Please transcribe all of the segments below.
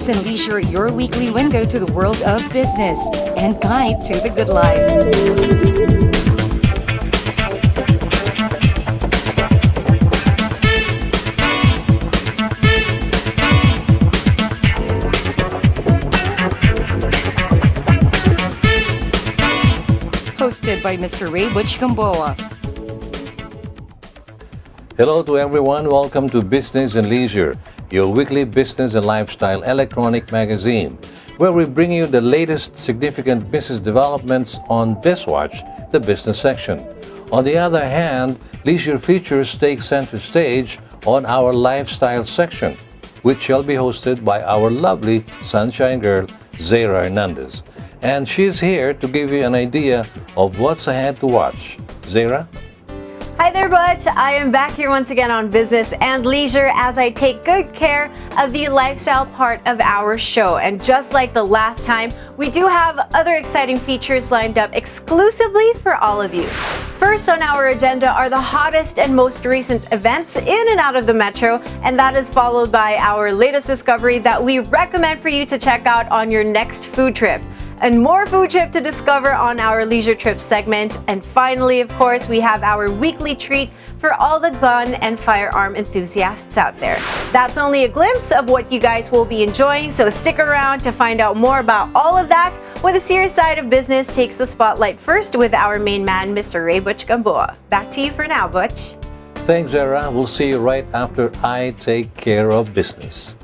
Business and Leisure, your weekly window to the world of business and guide to the good life. Hosted by Mr. Ray Butch Gamboa. Hello to everyone. Welcome to Business and Leisure, your weekly business and lifestyle electronic magazine, where we bring you the latest significant business developments on BizWatch, the business section. On the other hand, leisure features take center stage on our lifestyle section, which shall be hosted by our lovely sunshine girl, Zaira Hernandez. And she's here to give you an idea of what's ahead to watch. Zaira? Hi there, Butch. I am back here once again on Business and Leisure as I take good care of the lifestyle part of our show. And just like the last time, we do have other exciting features lined up exclusively for all of you. First on our agenda are the hottest and most recent events in and out of the metro, and that is followed by our latest discovery that we recommend for you to check out on your next food trip. And more food trip to discover on our Leisure Trip segment. And finally, of course, we have our weekly treat for all the gun and firearm enthusiasts out there. That's only a glimpse of what you guys will be enjoying, so stick around to find out more about all of that, where the serious side of business takes the spotlight first with our main man, Mr. Ray Butch Gamboa. Back to you for now, Butch. Thanks, Zaira. We'll see you right after I take care of business.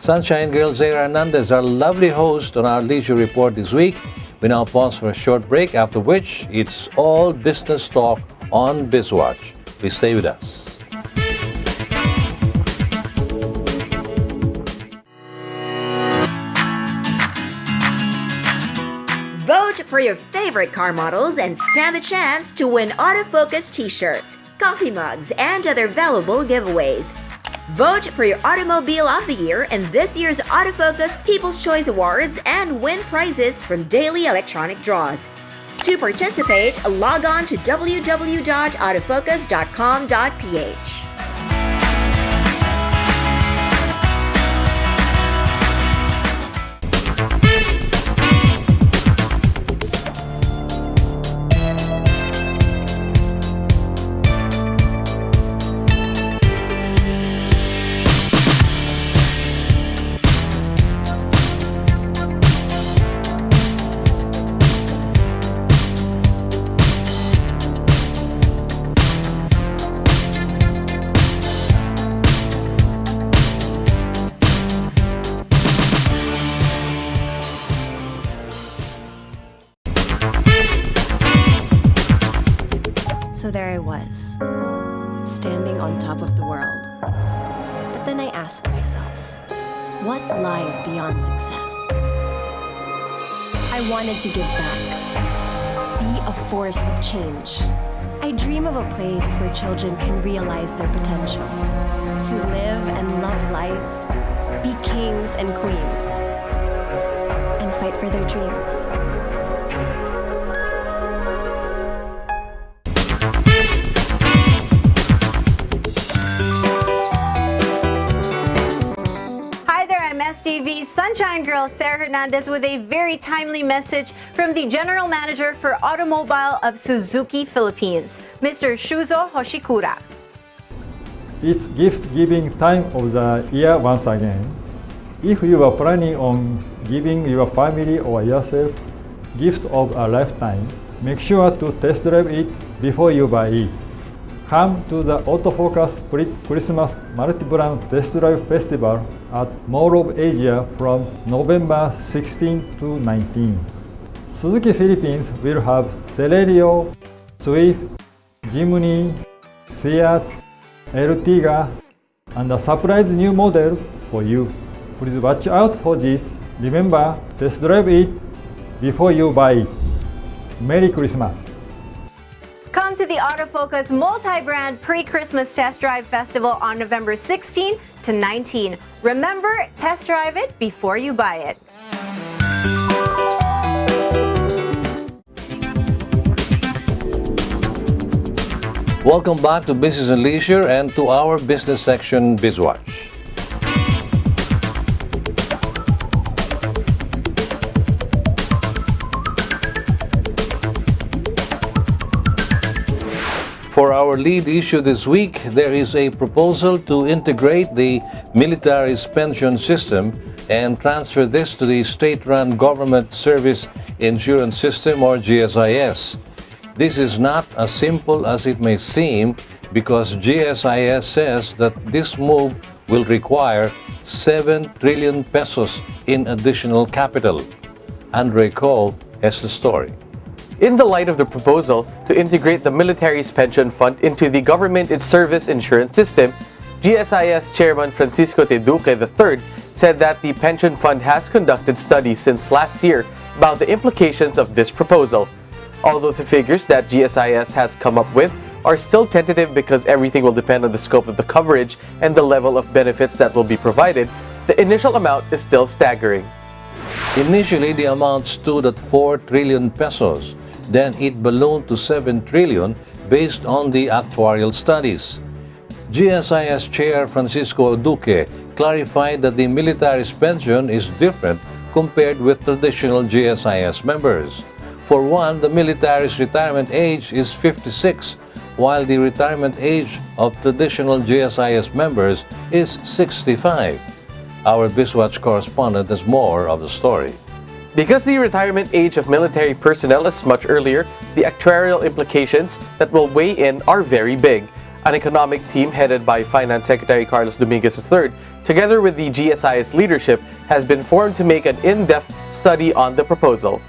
Sunshine Girl Zaira Hernandez, our lovely host on our Leisure Report this week. We now pause for a short break, after which it's all business talk on BizWatch. Please stay with us. Vote for your favorite car models and stand the chance to win autofocus t-shirts, coffee mugs, and other valuable giveaways. Vote for your Automobile of the Year in this year's Autofocus People's Choice Awards and win prizes from daily electronic draws. To participate, log on to www.autofocus.com.ph. So there I was, standing on top of the world. But then I asked myself, what lies beyond success? I wanted to give back, be a force of change. I dream of a place where children can realize their potential, to live and love life, be kings and queens, and fight for their dreams. STV's Sunshine Girl, Sarah Hernandez, with a very timely message from the General Manager for Automobile of Suzuki Philippines, Mr. Shuzo Hoshikura. It's gift-giving time of the year once again. If you are planning on giving your family or yourself gift of a lifetime, make sure to test drive it before you buy it. Come to the Autofocus Christmas Multi-Brand Test Drive Festival at Mall of Asia from November 16 to 19. Suzuki Philippines will have Celerio, Swift, Jimny, Seat, Ertiga, and a surprise new model for you. Please watch out for this. Remember, test drive it before you buy it. Merry Christmas! Come to the Autofocus Multi-Brand Pre-Christmas Test Drive Festival on November 16 to 19. Remember, test drive it before you buy it. Welcome back to Business and Leisure and to our business section, BizWatch. For our lead issue this week, there is a proposal to integrate the military's pension system and transfer this to the state-run Government Service Insurance System, or GSIS. This is not as simple as it may seem, because GSIS says that this move will require 7 trillion pesos in additional capital. Andre Cole has the story. In the light of the proposal to integrate the military's pension fund into the government service insurance system, GSIS Chairman Francisco T. Duque III said that the pension fund has conducted studies since last year about the implications of this proposal. Although the figures that GSIS has come up with are still tentative because everything will depend on the scope of the coverage and the level of benefits that will be provided, the initial amount is still staggering. Initially, the amount stood at 4 trillion pesos. Then it ballooned to 7 trillion based on the actuarial studies. GSIS Chair Francisco Duque clarified that the military's pension is different compared with traditional GSIS members. For one, the military's retirement age is 56, while the retirement age of traditional GSIS members is 65. Our BizWatch correspondent has more of the story. Because the retirement age of military personnel is much earlier, the actuarial implications that will weigh in are very big. An economic team headed by Finance Secretary Carlos Dominguez III, together with the GSIS leadership, has been formed to make an in-depth study on the proposal.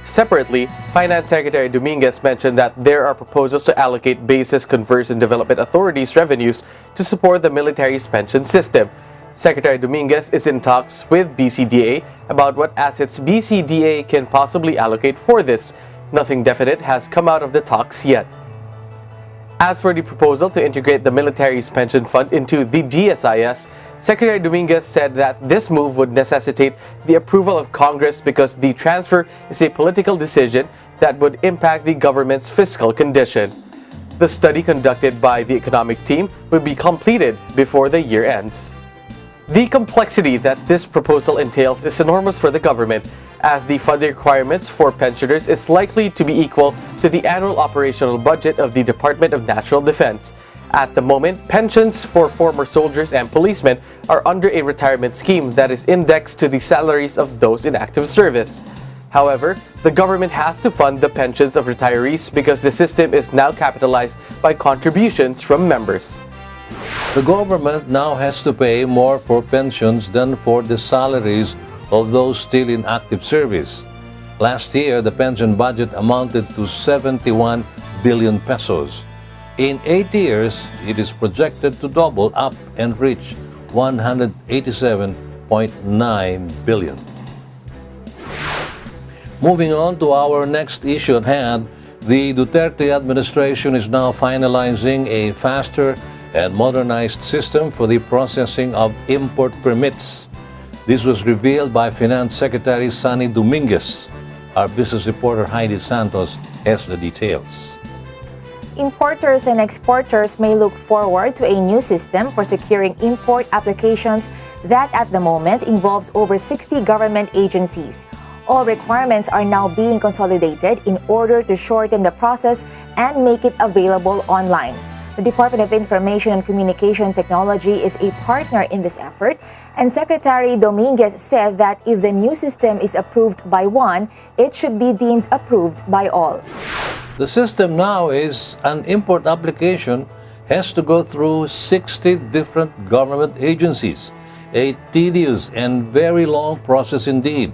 Separately, Finance Secretary Dominguez mentioned that there are proposals to allocate Bases Conversion Development Authority's revenues to support the military's pension system. Secretary Dominguez is in talks with BCDA about what assets BCDA can possibly allocate for this. Nothing definite has come out of the talks yet. As for the proposal to integrate the military's pension fund into the GSIS, Secretary Dominguez said that this move would necessitate the approval of Congress because the transfer is a political decision that would impact the government's fiscal condition. The study conducted by the economic team will be completed before the year ends. The complexity that this proposal entails is enormous for the government, as the funding requirements for pensioners is likely to be equal to the annual operational budget of the Department of National Defense. At the moment, pensions for former soldiers and policemen are under a retirement scheme that is indexed to the salaries of those in active service. However, the government has to fund the pensions of retirees because the system is now capitalized by contributions from members. The government now has to pay more for pensions than for the salaries of those still in active service. Last year, the pension budget amounted to 71 billion pesos. In 8 years, it is projected to double up and reach 187.9 billion. Moving on to our next issue at hand, the Duterte administration is now finalizing a faster and modernized system for the processing of import permits. This was revealed by Finance Secretary Sonny Dominguez. Our business reporter Heidi Santos has the details. Importers and exporters may look forward to a new system for securing import applications that at the moment involves over 60 government agencies. All requirements are now being consolidated in order to shorten the process and make it available online. The Department of Information and Communication Technology is a partner in this effort, and Secretary Dominguez said that if the new system is approved by one, it should be deemed approved by all. The system now is an import application has to go through 60 different government agencies, a tedious and very long process indeed.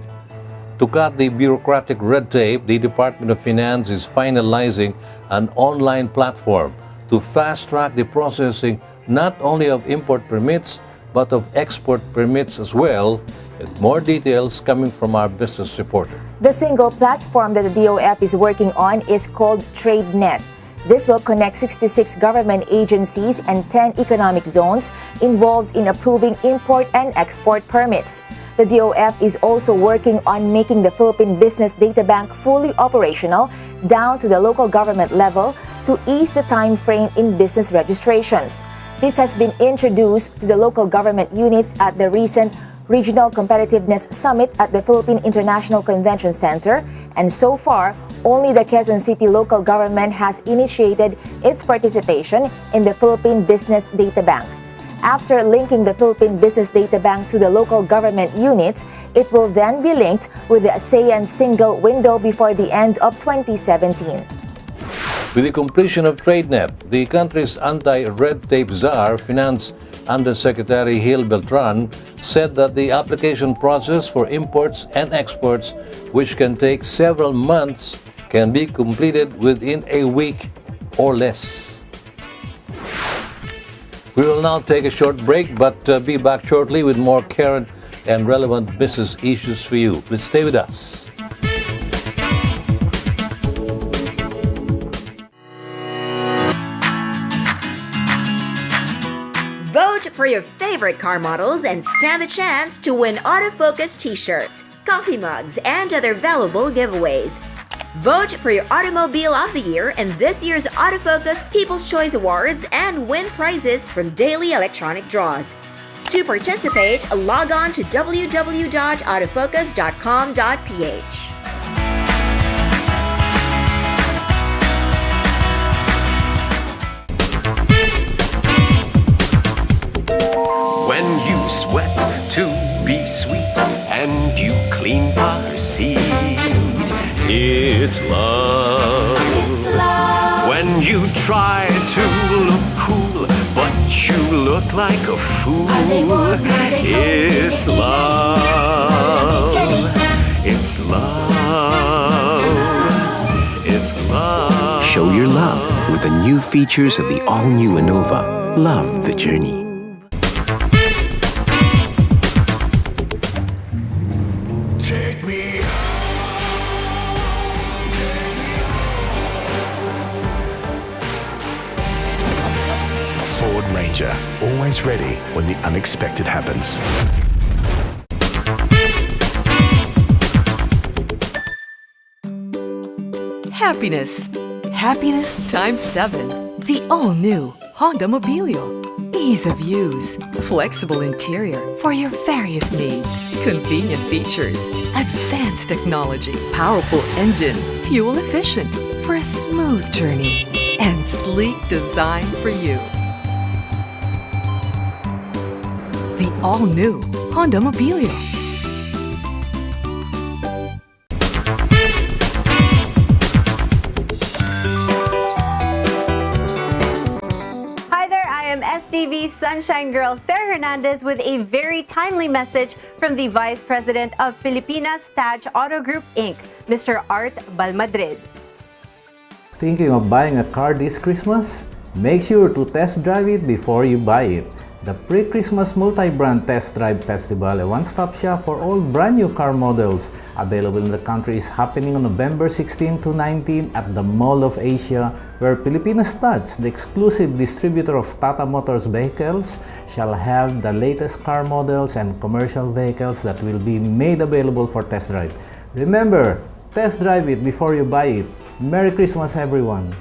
To cut the bureaucratic red tape, the Department of Finance is finalizing an online platform to fast-track the processing not only of import permits but of export permits as well. And more details coming from our business reporter. The single platform that the DOF is working on is called TradeNet. This will connect 66 government agencies and 10 economic zones involved in approving import and export permits. The DOF is also working on making the Philippine Business Data Bank fully operational down to the local government level to ease the time frame in business registrations. This has been introduced to the local government units at the recent Regional Competitiveness Summit at the Philippine International Convention Center, and so far, only the Quezon City local government has initiated its participation in the Philippine Business Data Bank. After linking the Philippine Business Data Bank to the local government units, it will then be linked with the ASEAN single window before the end of 2017. With the completion of TradeNet, the country's anti-red tape czar, Finance Undersecretary Gil Beltran, said that the application process for imports and exports, which can take several months, can be completed within a week or less. We will now take a short break, but be back shortly with more current and relevant business issues for you. Please stay with us. Vote for your favorite car models and stand the chance to win autofocus t-shirts, coffee mugs, and other valuable giveaways. Vote for your Automobile of the Year in this year's Autofocus People's Choice Awards and win prizes from daily electronic draws. To participate, log on to www.autofocus.com.ph. When you sweat to be sweet and you clean our seat, it's love. When you try to look cool, but you look like a fool, it's love. It's love. It's love. Show your love with the new features of the all-new Innova. Love the journey. Take me Ford Ranger, always ready when the unexpected happens. Happiness. Happiness times 7. The all-new Honda Mobilio. Ease of use, flexible interior for your various needs, convenient features, advanced technology, powerful engine, fuel efficient for a smooth journey, and sleek design for you. The all-new Honda Mobilio. STV Sunshine Girl Sarah Hernandez with a very timely message from the Vice President of Pilipinas Taj Auto Group Inc., Mr. Art Balmadrid. Thinking of buying a car this Christmas? Make sure to test drive it before you buy it. The Pre-Christmas Multi-Brand Test Drive Festival, a one-stop shop for all brand new car models available in the country, is happening on November 16 to 19 at the Mall of Asia, where Pilipinas Taj, the exclusive distributor of Tata Motors vehicles, shall have the latest car models and commercial vehicles that will be made available for test drive. Remember, test drive it before you buy it. Merry Christmas, everyone!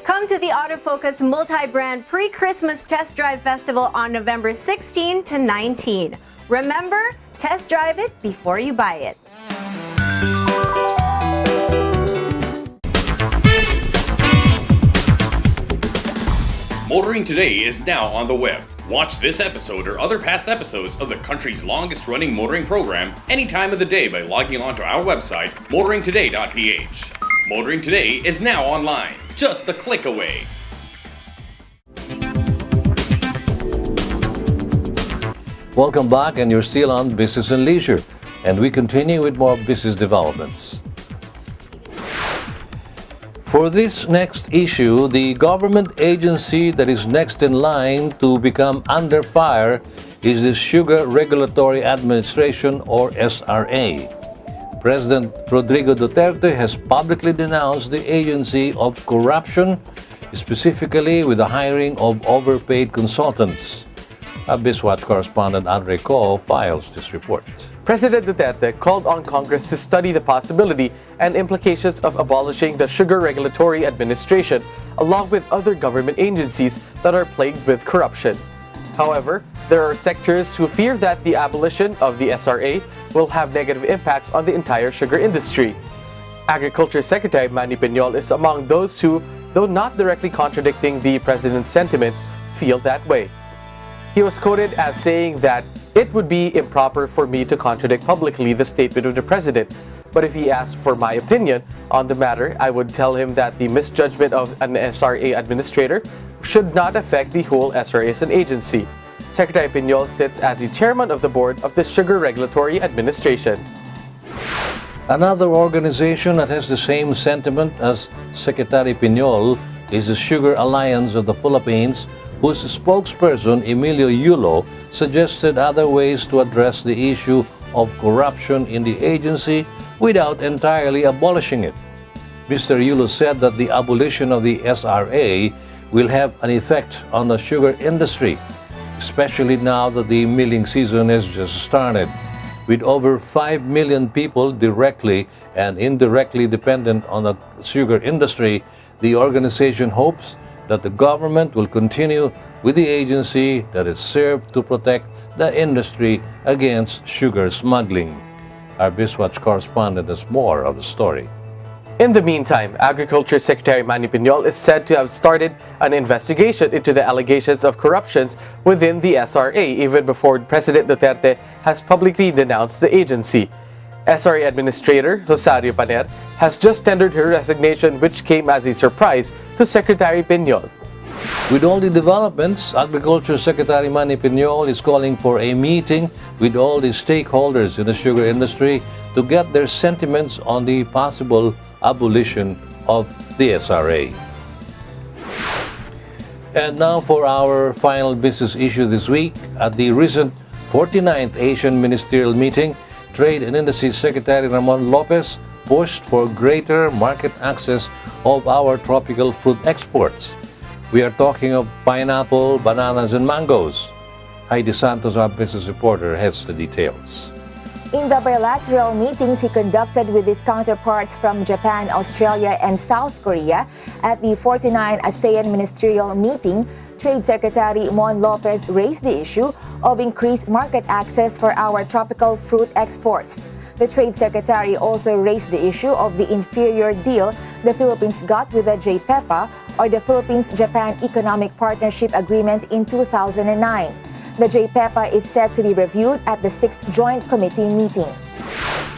Come to the Autofocus Multi-Brand Pre-Christmas Test Drive Festival on November 16 to 19. Remember, test drive it before you buy it. Motoring Today is now on the web. Watch this episode or other past episodes of the country's longest-running motoring program any time of the day by logging on to our website, motoringtoday.ph. Motoring Today is now online, just a click away. Welcome back, and you're still on Business and Leisure, and we continue with more business developments. For this next issue, the government agency that is next in line to become under fire is the Sugar Regulatory Administration, or SRA. President Rodrigo Duterte has publicly denounced the agency of corruption, specifically with the hiring of overpaid consultants. BizWatch correspondent Andre Ko files this report. President Duterte called on Congress to study the possibility and implications of abolishing the Sugar Regulatory Administration, along with other government agencies that are plagued with corruption. However, there are sectors who fear that the abolition of the SRA will have negative impacts on the entire sugar industry. Agriculture Secretary Manny Piñol is among those who, though not directly contradicting the president's sentiments, feel that way. He was quoted as saying that it would be improper for me to contradict publicly the statement of the president, but if he asked for my opinion on the matter, I would tell him that the misjudgment of an SRA administrator should not affect the whole SRA as an agency. Secretary Piñol sits as the chairman of the board of the Sugar Regulatory Administration. Another organization that has the same sentiment as Secretary Piñol is the Sugar Alliance of the Philippines, whose spokesperson Emilio Yulo suggested other ways to address the issue of corruption in the agency without entirely abolishing it. Mr. Yulo said that the abolition of the SRA will have an effect on the sugar industry, especially now that the milling season has just started. With over 5 million people directly and indirectly dependent on the sugar industry, the organization hopes that the government will continue with the agency that is served to protect the industry against sugar smuggling. Our BizWatch correspondent has more of the story. In the meantime, Agriculture Secretary Manny Piñol is said to have started an investigation into the allegations of corruptions within the SRA even before President Duterte has publicly denounced the agency. SRA Administrator Rosario Paner has just tendered her resignation, which came as a surprise to Secretary Piñol. With all the developments, Agriculture Secretary Manny Piñol is calling for a meeting with all the stakeholders in the sugar industry to get their sentiments on the possible abolition of the SRA. And now for our final business issue this week. At the recent 49th Asian Ministerial Meeting, Trade and Industry Secretary Ramon Lopez pushed for greater market access of our tropical fruit exports. We are talking of pineapple, bananas, and mangoes. Heidi Santos, our business reporter, has the details. In the bilateral meetings he conducted with his counterparts from Japan, Australia, and South Korea at the 49th ASEAN Ministerial Meeting, Trade Secretary Mon Lopez raised the issue of increased market access for our tropical fruit exports. The Trade Secretary also raised the issue of the inferior deal the Philippines got with the JPEPA, or the Philippines-Japan Economic Partnership Agreement, in 2009. The JPEPA is set to be reviewed at the 6th Joint Committee meeting.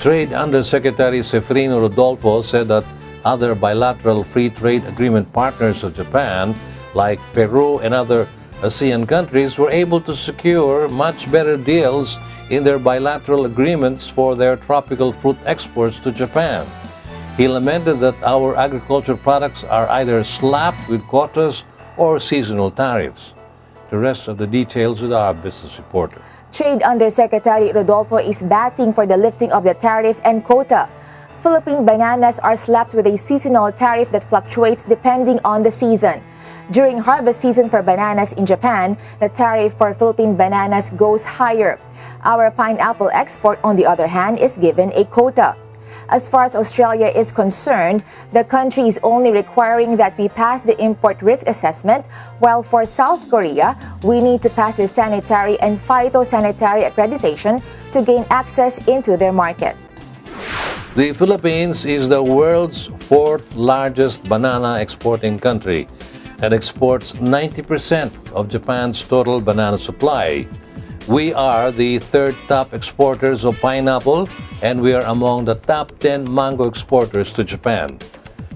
Trade Undersecretary Sefrino Rodolfo said that other bilateral free trade agreement partners of Japan, like Peru and other ASEAN countries, were able to secure much better deals in their bilateral agreements for their tropical fruit exports to Japan. He lamented that our agricultural products are either slapped with quotas or seasonal tariffs. The rest of the details with our business reporter. Trade Undersecretary Rodolfo is batting for the lifting of the tariff and quota. Philippine bananas are slapped with a seasonal tariff that fluctuates depending on the season. During harvest season for bananas in Japan, the tariff for Philippine bananas goes higher. Our pineapple export, on the other hand, is given a quota. As far as Australia is concerned, the country is only requiring that we pass the import risk assessment, while for South Korea, we need to pass their sanitary and phytosanitary accreditation to gain access into their market. The Philippines is the world's 4th largest banana exporting country and exports 90% of Japan's total banana supply. We are the 3rd top exporters of pineapple, and we are among the top 10 mango exporters to Japan.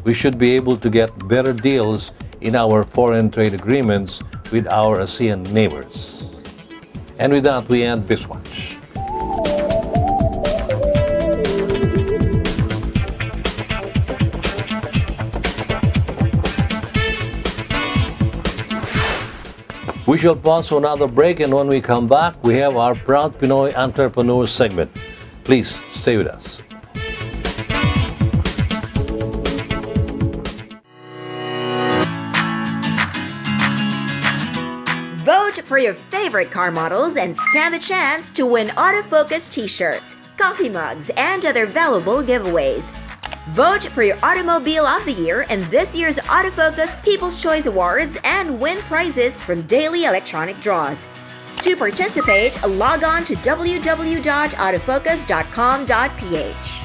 We should be able to get better deals in our foreign trade agreements with our ASEAN neighbors. And with that, we end BizWatch. We shall pause for another break, and when we come back, we have our Proud Pinoy Entrepreneurs segment. Please stay with us. Vote for your favorite car models and stand the chance to win autofocus t-shirts, coffee mugs, and other valuable giveaways. Vote for your Automobile of the Year in this year's Autofocus People's Choice Awards and win prizes from daily electronic draws. To participate, log on to www.autofocus.com.ph.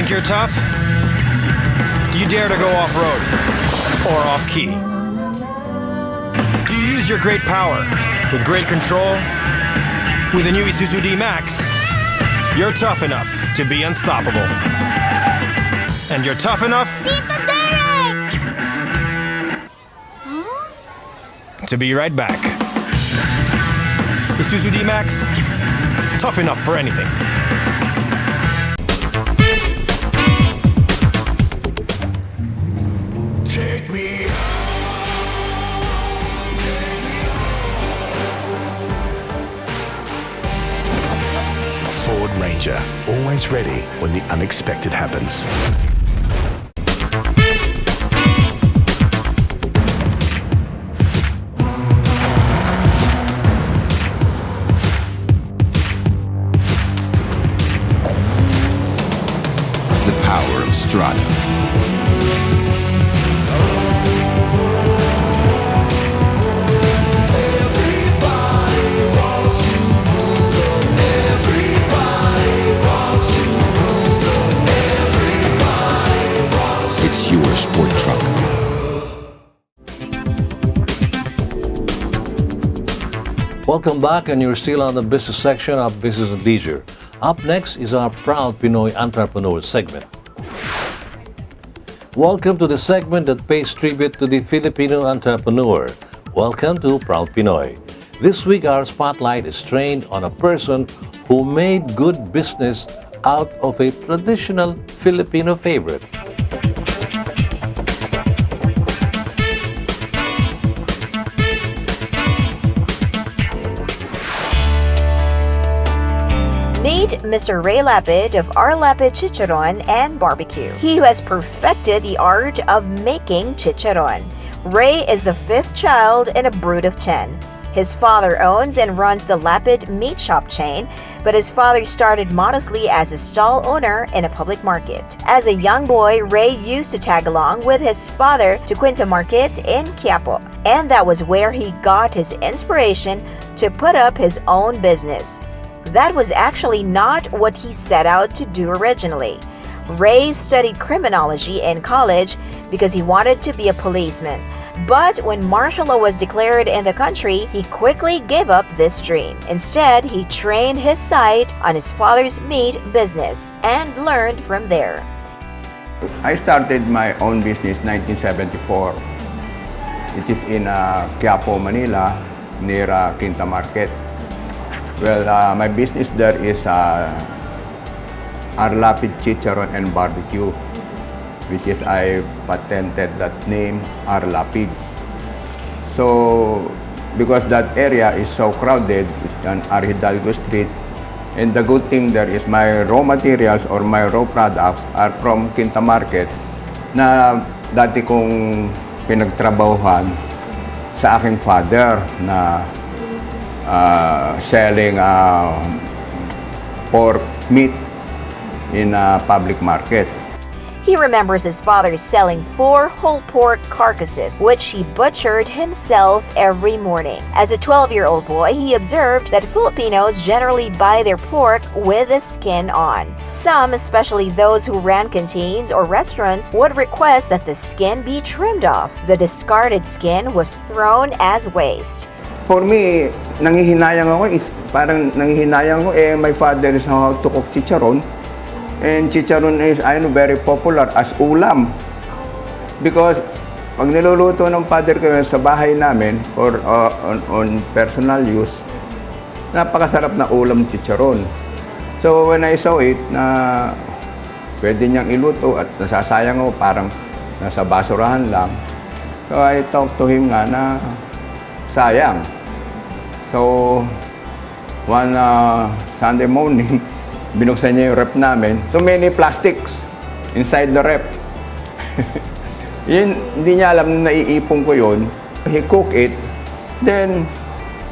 think you're tough? Do you dare to go off-road or off-key? Do you use your great power with great control? With the new Isuzu D-Max, you're tough enough to be unstoppable. And you're tough enough to be right back. Isuzu D-Max, tough enough for anything. Take me Ford Ranger, always ready when the unexpected happens. The power of Strada. It's your sport truck. Welcome back, and you're still on the business section of Business and Leisure. Up next is our Proud Pinoy Entrepreneur segment. Welcome to the segment that pays tribute to the Filipino entrepreneur. Welcome to Proud Pinoy. This week, our spotlight is trained on a person who made good business out of a traditional Filipino favorite. Meet Mr. Ray Lapid of R. Lapid Chicharon and Barbecue. He has perfected the art of making chicharon. Ray is the fifth child in a brood of 10. His father owns and runs the Lapid meat shop chain, but his father started modestly as a stall owner in a public market. As a young boy, Ray used to tag along with his father to Quinta Market in Quiapo, and that was where he got his inspiration to put up his own business. That was actually not what he set out to do originally. Ray studied criminology in college because he wanted to be a policeman. But when martial law was declared in the country, he quickly gave up this dream. Instead, he trained his sight on his father's meat business and learned from there. I started my own business 1974. It is in Quiapo, Manila, near Quinta Market. Well, my business there is R. Lapid Chicharon and Barbecue, which is I patented that name, R. Lapids. So, because that area is so crowded, it's on R. Hidalgo Street, and the good thing there is my raw materials or my raw products are from Quinta Market na dati kong pinagtrabahuhan sa aking father na selling pork meat in a public market. He remembers his father selling 4 whole pork carcasses, which he butchered himself every morning. As a 12-year-old boy, he observed that Filipinos generally buy their pork with the skin on. Some, especially those who ran canteens or restaurants, would request that the skin be trimmed off. The discarded skin was thrown as waste. For me, nangihinayang ako, my father is how to cook chicharon. And chicharon is very popular as ulam. Because pag niluluto ng father ko sa bahay namin or on personal use, napakasarap na ulam chicharon. So when I saw it na pwede niyang iluto at nasasayang ako, parang nasa basurahan lang. So I talked to him nga na sayang. So one Sunday morning, binuksan niya yung rep namin. So many plastics inside the rep. Yun, hindi niya alam na naiipon ko yun. He cooked it. Then,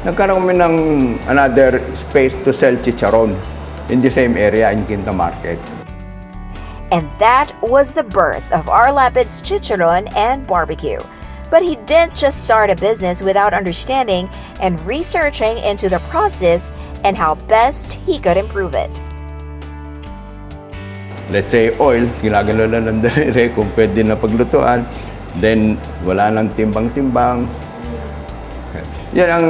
nagkaroon kami ng another space to sell chicharon in the same area in Quinta Market. And that was the birth of R. Lapid's Chicharon and Barbecue. But he didn't just start a business without understanding and researching into the process and how best he could improve it. let's say oil, ginagano lang ng daliri kung pwede na paglutuan. Then, wala nang timbang-timbang. Yan ang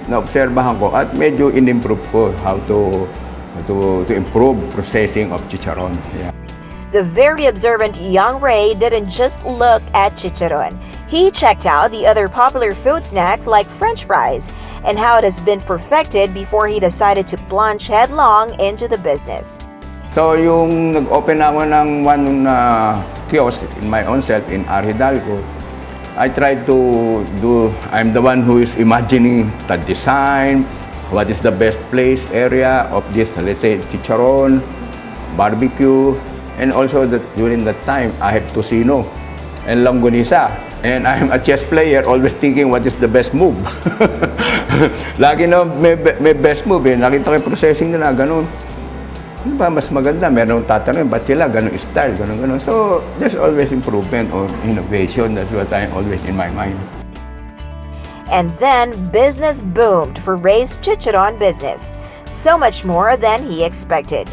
naobserbahan ko at medyo in-improve ko how to improve processing of chicharon. Yeah. The very observant young Ray didn't just look at chicharon. He checked out the other popular food snacks like French fries and how it has been perfected before he decided to plunge headlong into the business. So yung nag-open ako ng one kiosk in my own self in R. Hidalgo, I tried to I'm the one who is imagining the design, what is the best place area of this, let's say, chicharon, barbecue, and also that during that time, I have tocino and longganisa. And I'm a chess player, always thinking what is the best move. Lagi na may best move eh. Nakita ko yung processing nila, ganun. Ano ba mas maganda? Meron tatanungin, ba't sila ganun style, ganun. So, there's always improvement or innovation. That's what I'm always in my mind. And then, business boomed for Ray's chicharon business. So much more than he expected.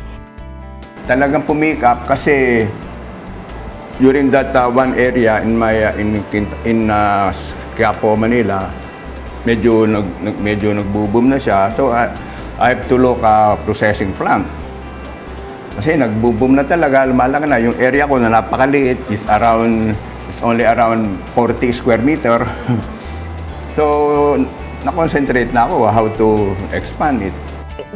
Talagang pumikap kasi during that one area in my in Quiapo, Manila, medyo nagbo-boom na siya. So I have to look processing plant. Kasi nagbo-boom na talaga, lumalaki na yung area ko na napakaliit is only around 40 square meter. So na-concentrate na ako how to expand it.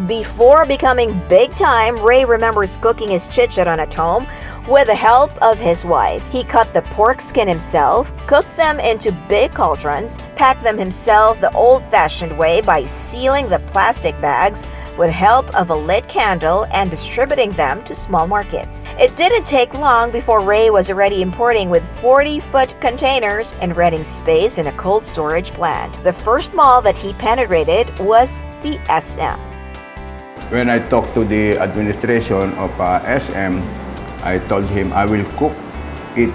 Before becoming big time, Ray remembers cooking his chicharon at home with the help of his wife. He cut the pork skin himself, cooked them into big cauldrons, packed them himself the old-fashioned way by sealing the plastic bags with help of a lit candle and distributing them to small markets. It didn't take long before Ray was already importing with 40-foot containers and renting space in a cold storage plant. The first mall that he penetrated was the SM. When I talked to the administration of SM, I told him I will cook it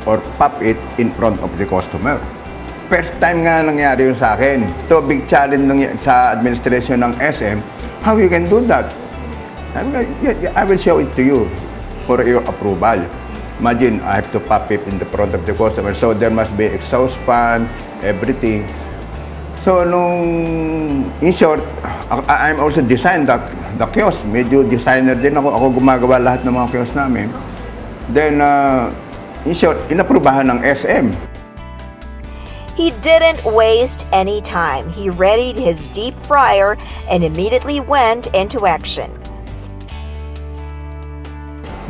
or pop it in front of the customer. First time nga nangyari yun sa akin. So big challenge sa administration ng SM, how you can do that? I will show it to you for your approval. Imagine, I have to pop it in the front of the customer. So there must be exhaust fan, everything. So in short, I'm also designed the kiosk. Medyo designer din ako. Ako gumagawa lahat ng mga kiosk namin. Then, in short, inaprubahan ng SM. He didn't waste any time. He readied his deep fryer and immediately went into action.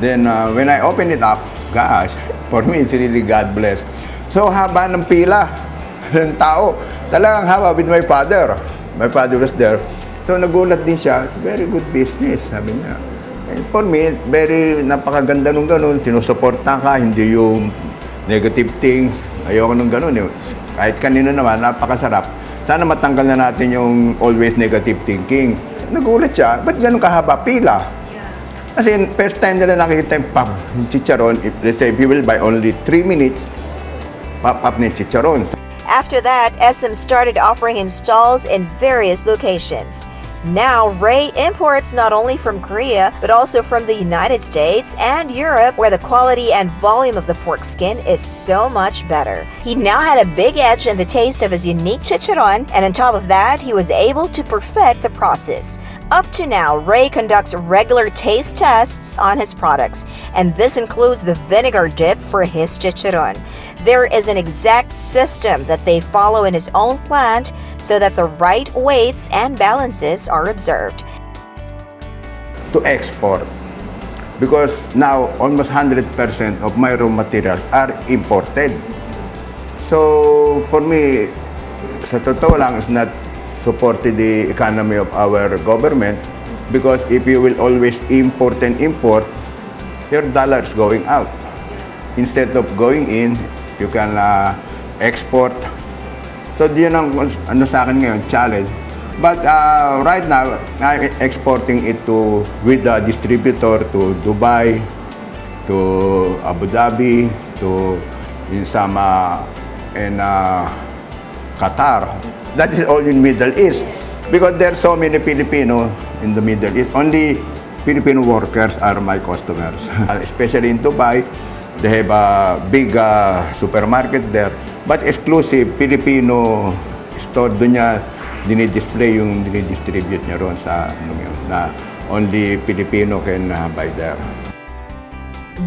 Then, when I opened it up, gosh, for me, it's really God bless. So, haba ng pila ng tao. Talagang haba with my father. My father was there. So, nagulat din siya. Very good business, sabi niya. And for me, very napakaganda nung ganun. Sinusuporta ka, hindi yung negative things. Ayoko nung ganun. Kahit kanino naman, napakasarap. Sana matanggal na natin yung always negative thinking. Nagulat siya, ba't ganun kahaba pila? Kasi first time nila nakikita yung chicharon, let's say, if you will buy only 3 minutes, pop-up na yung chicharon. After that, SM started offering him stalls in various locations. Now, Ray imports not only from Korea, but also from the United States and Europe, where the quality and volume of the pork skin is so much better. He now had a big edge in the taste of his unique chicharon, and on top of that, he was able to perfect the process. Up to now, Ray conducts regular taste tests on his products, and this includes the vinegar dip for his chicharon. There is an exact system that they follow in his own plant so that the right weights and balances are observed. To export, because now almost 100% of my raw materials are imported. So for me, sa totoo lang, it's not supported the economy of our government, because if you will always import and import, your dollar is going out. Instead of going in, you can export. So yun ang ano sa akin ngayon, challenge. But right now, I'm exporting it with the distributor to Dubai, to Abu Dhabi, to in some in Qatar. That is all in Middle East, because there are so many Filipino in the Middle East. Only Filipino workers are my customers. Especially in Dubai, they have a big supermarket there, but exclusive Filipino store. Doon niya dinidisplay yung dinidistribute niya ron sa na only Filipino can buy there.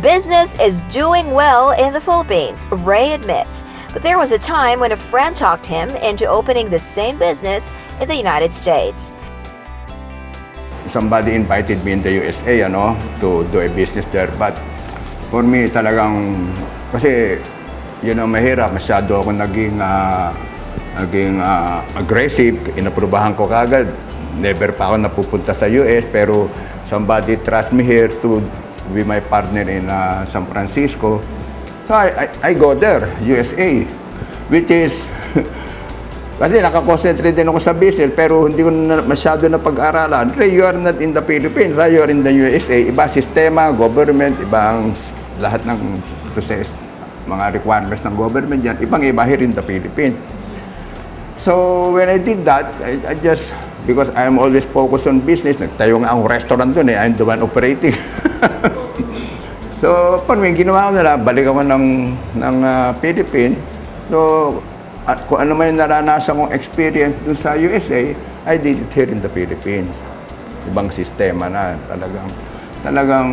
Business is doing well in the Philippines, Ray admits. But there was a time when a friend talked him into opening the same business in the United States. Somebody invited me in the USA, to do a business there. But for me, talagang, kasi, mahirap. Masyado ako naging aggressive. Inaprubahan ko kagad. Never pa ako napupunta sa US, pero somebody trust me here to be my partner in San Francisco. So I go there, USA, which is, kasi nakakonsentrate din ako sa business, pero hindi ko masyado na pag-aralan. You are not in the Philippines, you are in the USA. Iba sistema, government, iba ang lahat ng process, mga requirements ng government dyan. Ibang-iba here in the Philippines. So when I did that, I just, because I'm always focused on business, nagtayo nga ang restaurant doon, I'm the one operating. So, pag may ginawa ko nila, balik ako ng Philippines. So, at kung ano may naranasan kong experience dun sa USA, I did it here in the Philippines. Ibang sistema na talagang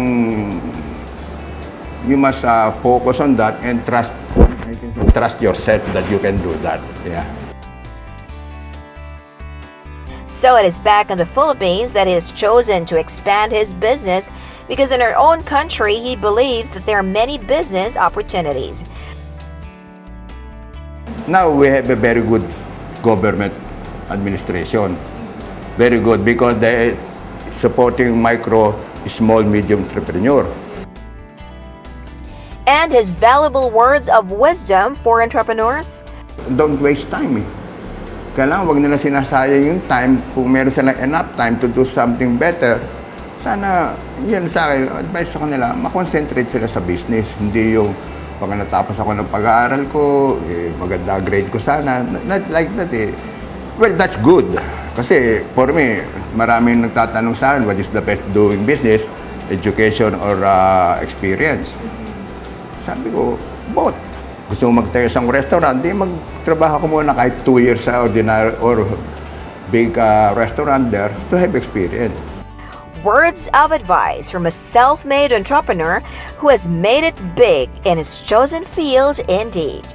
you must focus on that and trust yourself that you can do that. Yeah. So it is back in the Philippines that he has chosen to expand his business because in our own country, he believes that there are many business opportunities. Now we have a very good government administration. Very good because they supporting micro, small, medium entrepreneur. And his valuable words of wisdom for entrepreneurs? Don't waste time. Kailangan wag nila sinasayang yung time. Kung meron silang enough time to do something better, sana, yan sa akin, advice sa kanila, makonsentrate sila sa business. Hindi yung pag natapos ako ng pag-aaral ko, maganda grade ko sana. Not like that eh. Well, that's good. Kasi for me, maraming nagtatanong sa akin, what is the best doing business, education or experience? Sabi ko, both. Gusto mo magtayo sa restaurant, di magtrabaho ko muna kahit 2 years sa ordinary or big restaurant there to have experience. Words of advice from a self-made entrepreneur who has made it big in his chosen field indeed.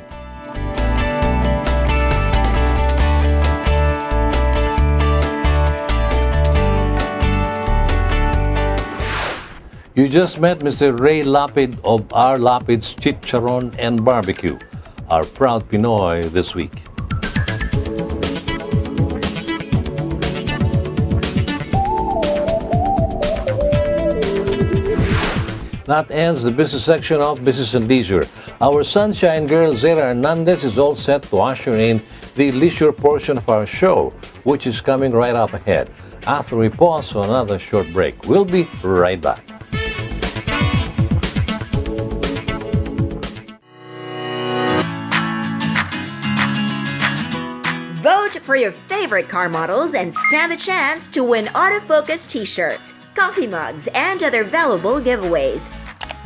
You just met Mr. Ray Lapid of our Lapid's Chicharon and Barbecue, our proud Pinoy this week. That ends the business section of Business and Leisure. Our sunshine girl, Zera Hernandez, is all set to usher in the leisure portion of our show, which is coming right up ahead. After we pause for another short break, we'll be right back. Vote for your favorite car models and stand the chance to win autofocus t-shirts, coffee mugs, and other valuable giveaways.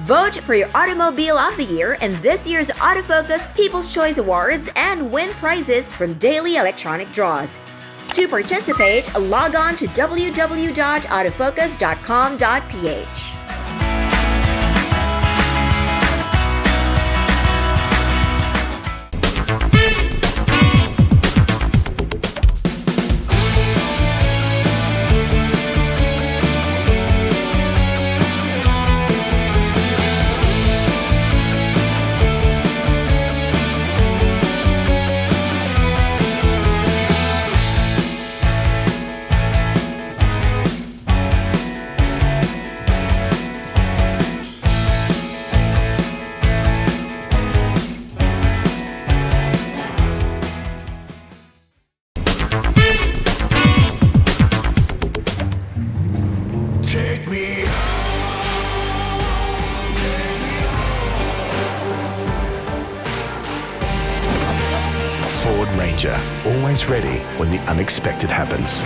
Vote for your Automobile of the Year in this year's Autofocus People's Choice Awards and win prizes from daily electronic draws. To participate, log on to www.autofocus.com.ph. Ford Ranger, always ready when the unexpected happens.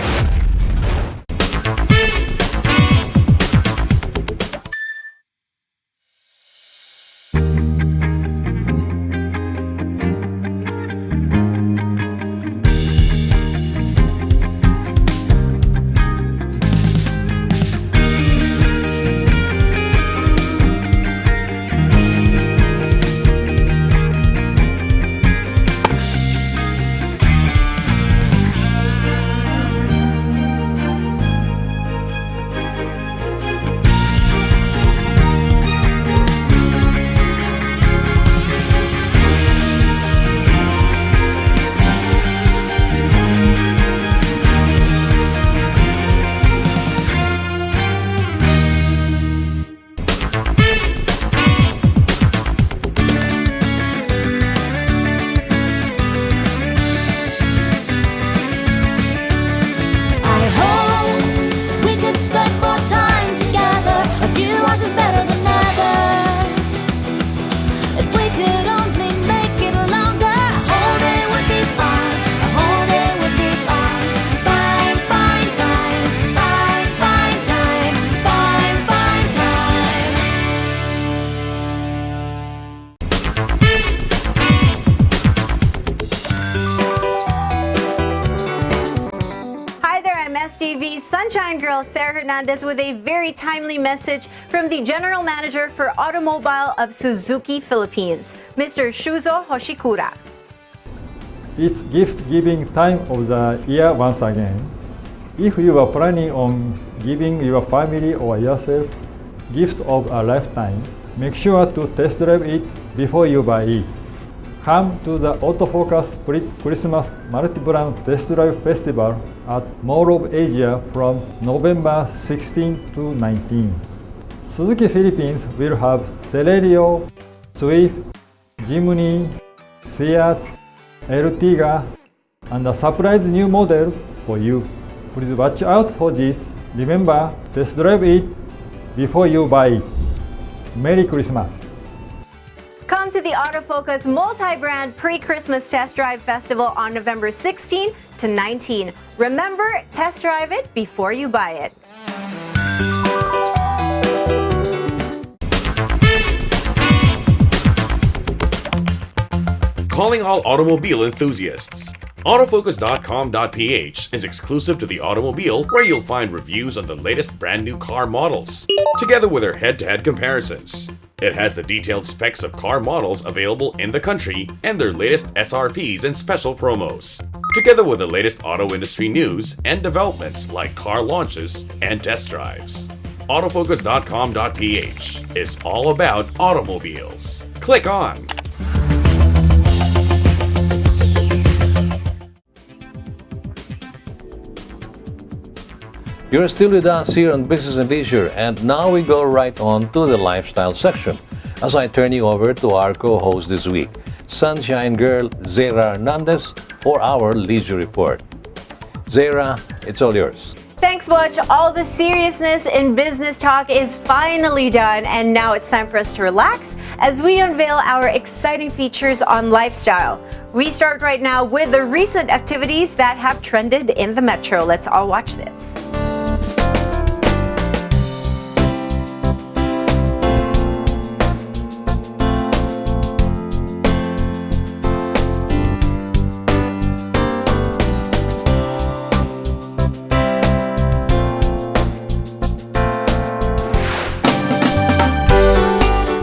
ABS TV's Sunshine Girl Sarah Hernandez with a very timely message from the General Manager for Automobile of Suzuki Philippines, Mr. Shuzo Hoshikura. It's gift-giving time of the year once again. If you are planning on giving your family or yourself gift of a lifetime, make sure to test drive it before you buy it. Come to the Autofocus Christmas Multi-Brand Test Drive Festival at Mall of Asia from November 16 to 19. Suzuki Philippines will have Celerio, Swift, Jimny, Seat, Ertiga, and a surprise new model for you. Please watch out for this. Remember, test drive it before you buy it. Merry Christmas! Come to the Autofocus Multi-Brand Pre-Christmas Test Drive Festival on November 16 to 19. Remember, test drive it before you buy it. Calling all automobile enthusiasts. Autofocus.com.ph is exclusive to the automobile, where you'll find reviews on the latest brand new car models, together with their head-to-head comparisons. It has the detailed specs of car models available in the country and their latest SRPs and special promos, together with the latest auto industry news and developments like car launches and test drives. Autofocus.com.ph is all about automobiles. Click on. You're still with us here on Business and Leisure, and now we go right on to the lifestyle section as I turn you over to our co-host this week, Sunshine Girl Zara Hernandez, for our leisure report. Zara, it's all yours. Thanks, Butch. All the seriousness in business talk is finally done, and now it's time for us to relax as we unveil our exciting features on lifestyle. We start right now with the recent activities that have trended in the metro. Let's all watch this.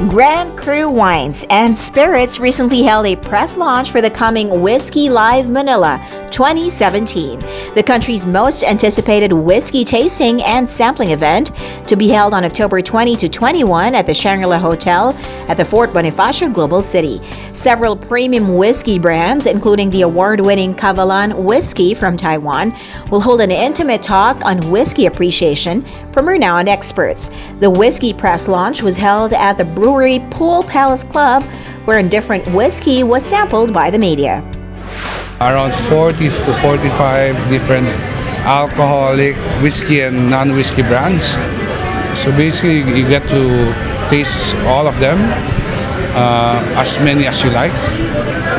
Grand Cru Wines and Spirits recently held a press launch for the coming Whiskey Live Manila 2017, the country's most anticipated whiskey tasting and sampling event, to be held on October 20 to 21 at the Shangri-La Hotel at the Fort Bonifacio Global City. Several premium whiskey brands, including the award-winning Kavalan Whiskey from Taiwan, will hold an intimate talk on whiskey appreciation from renowned experts. The whiskey press launch was held at the brewery Pool Palace Club, where different whiskey was sampled by the media. Around 40 to 45 different alcoholic whiskey and non-whiskey brands. So basically you get to taste all of them, as many as you like.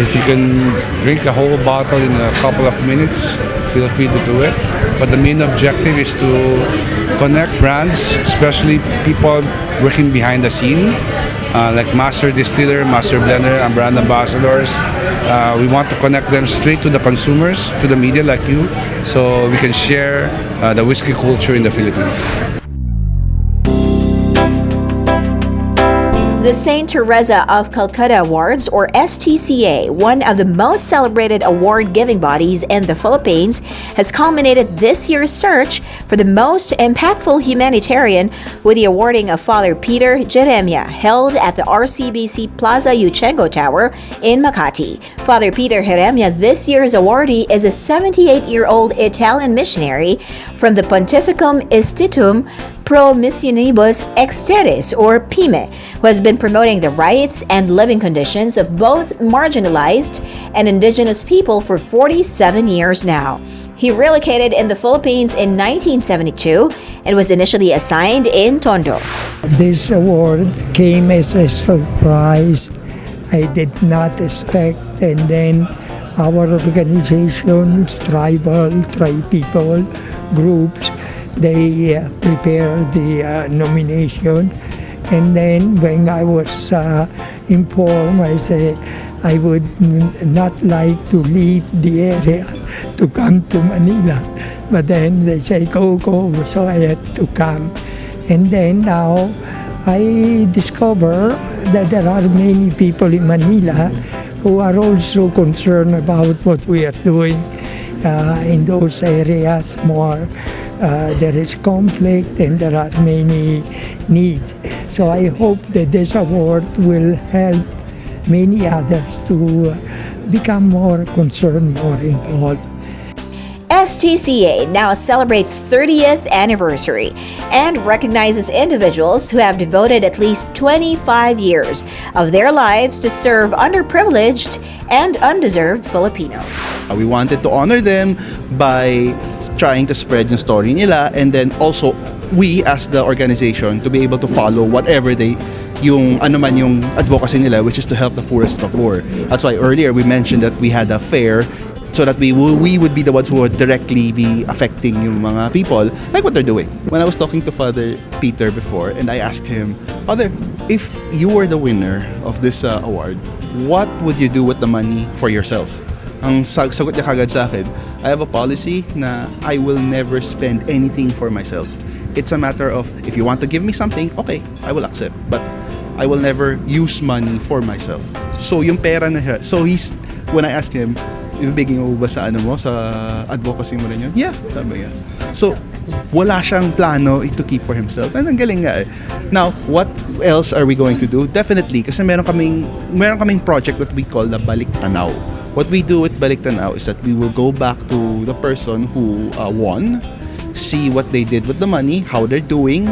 If you can drink a whole bottle in a couple of minutes, feel free to do it. But the main objective is to connect brands, especially people working behind the scene, like master distiller, master blender, and brand ambassadors. We want to connect them straight to the consumers, to the media like you, so we can share the whiskey culture in the Philippines. The St. Teresa of Calcutta Awards, or STCA, one of the most celebrated award-giving bodies in the Philippines, has culminated this year's search for the most impactful humanitarian with the awarding of Father Peter Jeremia, held at the RCBC Plaza Yuchengo Tower in Makati. Father Peter Jeremia, this year's awardee, is a 78-year-old Italian missionary from the Pontificum Institutum Pro Missionibus Exterris, or PIME, who has been promoting the rights and living conditions of both marginalized and indigenous people for 47 years now. He relocated in the Philippines in 1972 and was initially assigned in Tondo. This award came as a surprise. I did not expect, and then our organizations, tri-people groups, they prepared the nomination, and then when I was informed, I said I would not like to leave the area to come to Manila. But then they say, go, so I had to come. And then now I discover that there are many people in Manila who are also concerned about what we are doing in those areas more. There is conflict and there are many needs. So I hope that this award will help many others to become more concerned, more involved. STCA now celebrates 30th anniversary and recognizes individuals who have devoted at least 25 years of their lives to serve underprivileged and undeserved Filipinos. We wanted to honor them by trying to spread yung story nila, and then also we as the organization to be able to follow whatever yung advocacy nila, which is to help the poorest of the poor. That's why earlier we mentioned that we had a fair so that we would be the ones who would directly be affecting yung mga people, like what they're doing. When I was talking to Father Peter before, and I asked him, Father, if you were the winner of this award, what would you do with the money for yourself? Ang sagot niya kagad sa akin, I have a policy na I will never spend anything for myself. It's a matter of, if you want to give me something, okay, I will accept. But I will never use money for myself. So yung pera na siya, so when I asked him, ibibigay mo ba sa sa advocacy mo rin yun? Yeah, sabi niya. So, wala siyang plano to keep for himself. And ang galing nga eh. Now, what else are we going to do? Definitely, kasi meron kaming project that we call the Balik Tanaw. What we do with Balik Tanaw is that we will go back to the person who won, see what they did with the money, how they're doing,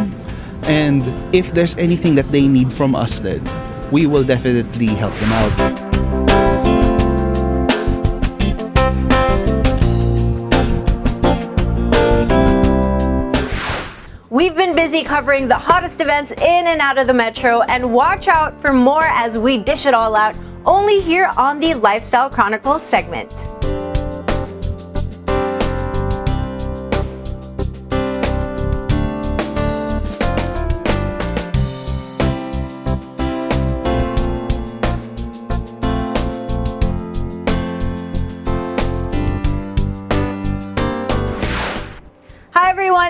and if there's anything that they need from us then, we will definitely help them out. We've been busy covering the hottest events in and out of the metro, and watch out for more as we dish it all out, only here on the Lifestyle Chronicles segment.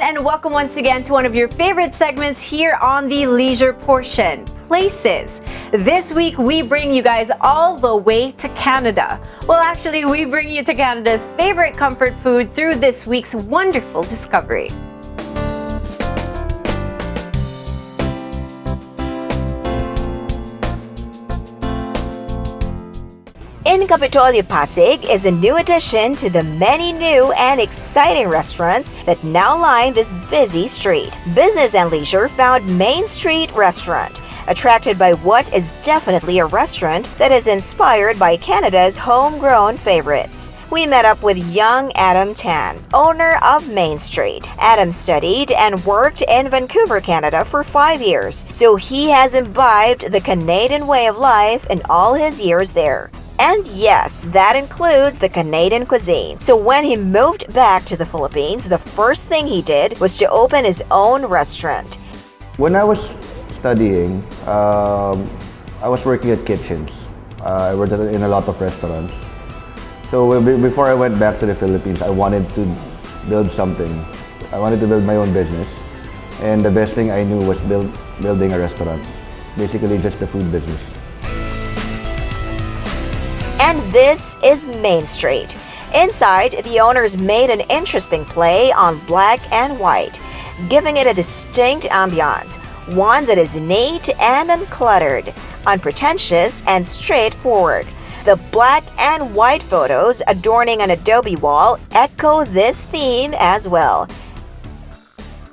And welcome once again to one of your favorite segments here on the leisure portion, Places. This week we bring you guys all the way to Canada. Well, actually, we bring you to Canada's favorite comfort food through this week's wonderful discovery. In Capitolio, Pasig is a new addition to the many new and exciting restaurants that now line this busy street. Business and Leisure found Main Street Restaurant, attracted by what is definitely a restaurant that is inspired by Canada's homegrown favorites. We met up with young Adam Tan, owner of Main Street. Adam studied and worked in Vancouver, Canada for 5 years, so he has imbibed the Canadian way of life in all his years there. And yes, that includes the Canadian cuisine. So when he moved back to the Philippines, the first thing he did was to open his own restaurant. When I was studying, I was working at kitchens. I worked in a lot of restaurants. So before I went back to the Philippines, I wanted to build something. I wanted to build my own business. And the best thing I knew was building a restaurant. Basically just the food business. And this is Main Street. Inside, the owners made an interesting play on black and white, giving it a distinct ambiance, one that is neat and uncluttered, unpretentious and straightforward. The black and white photos adorning an adobe wall echo this theme as well.